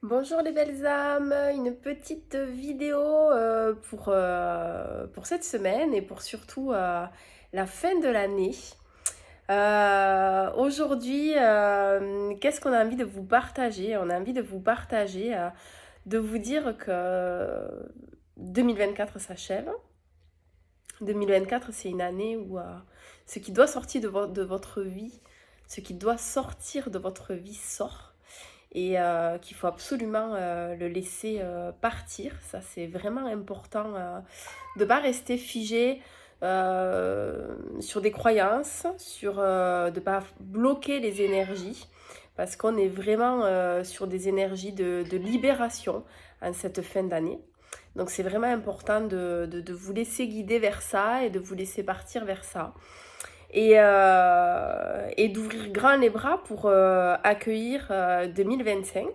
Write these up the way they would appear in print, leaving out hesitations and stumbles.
Bonjour les belles âmes, une petite vidéo pour cette semaine et pour surtout la fin de l'année. Aujourd'hui, qu'est-ce qu'on a envie de vous partager? On a envie de vous partager, de vous dire que 2024 s'achève. 2024, c'est une année où ce qui doit sortir de votre vie, ce qui doit sortir de votre vie sort et qu'il faut absolument le laisser partir. Ça, c'est vraiment important de ne pas rester figé sur des croyances, de ne pas bloquer les énergies, parce qu'on est vraiment sur des énergies de libération en cette fin d'année. Donc c'est vraiment important de vous laisser guider vers ça et de vous laisser partir vers ça et d'ouvrir grand les bras pour accueillir 2025.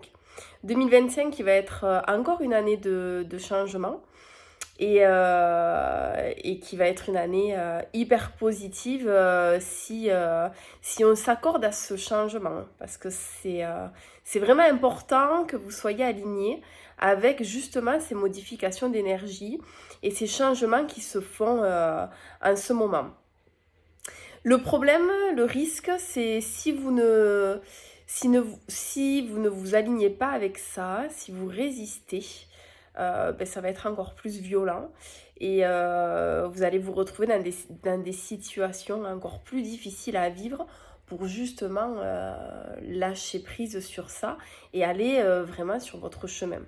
2025 qui va être encore une année de changement et qui va être une année hyper positive si on s'accorde à ce changement. Parce que c'est vraiment important que vous soyez alignés avec justement ces modifications d'énergie et ces changements qui se font en ce moment. Le problème, le risque, c'est si vous ne vous alignez pas avec ça, si vous résistez, ça va être encore plus violent et vous allez vous retrouver dans des situations encore plus difficiles à vivre pour justement lâcher prise sur ça et aller vraiment sur votre chemin.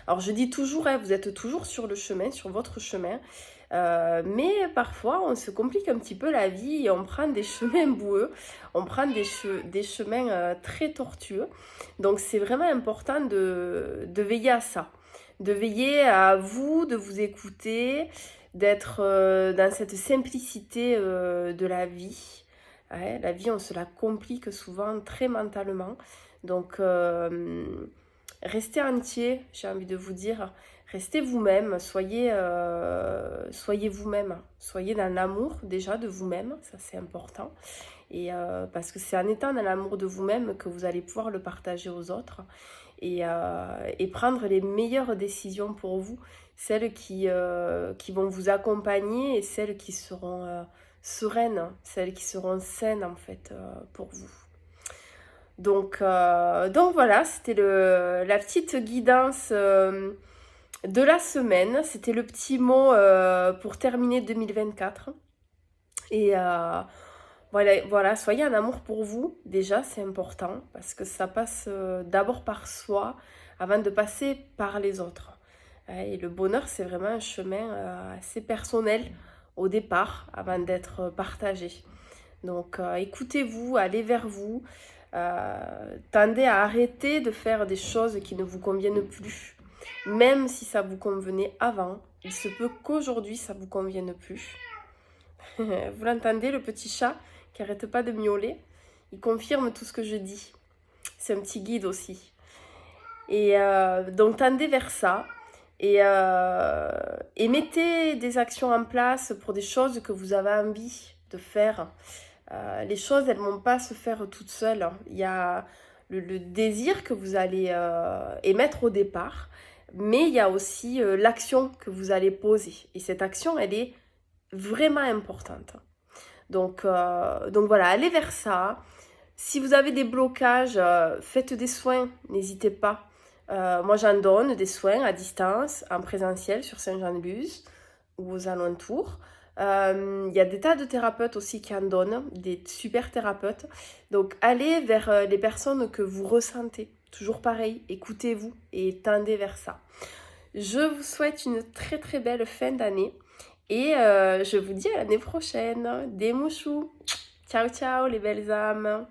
Alors je dis toujours, vous êtes toujours sur le chemin, sur votre chemin, mais parfois on se complique un petit peu la vie et on prend des chemins boueux, on prend des chemins très tortueux. Donc c'est vraiment important de veiller à ça, de veiller à vous, de vous écouter, d'être dans cette simplicité de la vie. Ouais, la vie, on se la complique souvent très mentalement. Donc restez entier, j'ai envie de vous dire. Restez vous-même, soyez vous-même, soyez dans l'amour déjà de vous-même, ça c'est important. Et parce que c'est en étant dans l'amour de vous-même que vous allez pouvoir le partager aux autres et prendre les meilleures décisions pour vous, celles qui vont vous accompagner et celles qui seront sereines, celles qui seront saines en fait pour vous. Donc voilà, c'était la petite guidance de la semaine. C'était le petit mot pour terminer 2024. Et voilà, soyez en amour pour vous. Déjà, c'est important parce que ça passe d'abord par soi avant de passer par les autres. Et le bonheur, c'est vraiment un chemin assez personnel au départ avant d'être partagé. Donc écoutez-vous, allez vers vous. Tendez à arrêter de faire des choses qui ne vous conviennent plus. Même si ça vous convenait avant, il se peut qu'aujourd'hui ça ne vous convienne plus. Vous l'entendez, le petit chat qui n'arrête pas de miauler? Il confirme tout ce que je dis. C'est un petit guide aussi. Et donc tendez vers ça et mettez des actions en place pour des choses que vous avez envie de faire. Les choses, elles ne vont pas se faire toutes seules. Il y a le désir que vous allez émettre au départ, mais il y a aussi l'action que vous allez poser. Et cette action, elle est vraiment importante. Donc voilà, allez vers ça. Si vous avez des blocages, faites des soins, n'hésitez pas. Moi, j'en donne des soins à distance, en présentiel sur Saint-Jean-de-Luz ou aux alentours. Il y a des tas de thérapeutes aussi qui en donnent, des super thérapeutes. Donc allez vers les personnes que vous ressentez. Toujours pareil, écoutez-vous et tendez vers ça. Je vous souhaite une très très belle fin d'année et je vous dis à l'année prochaine. Des mouchous. Ciao ciao les belles âmes.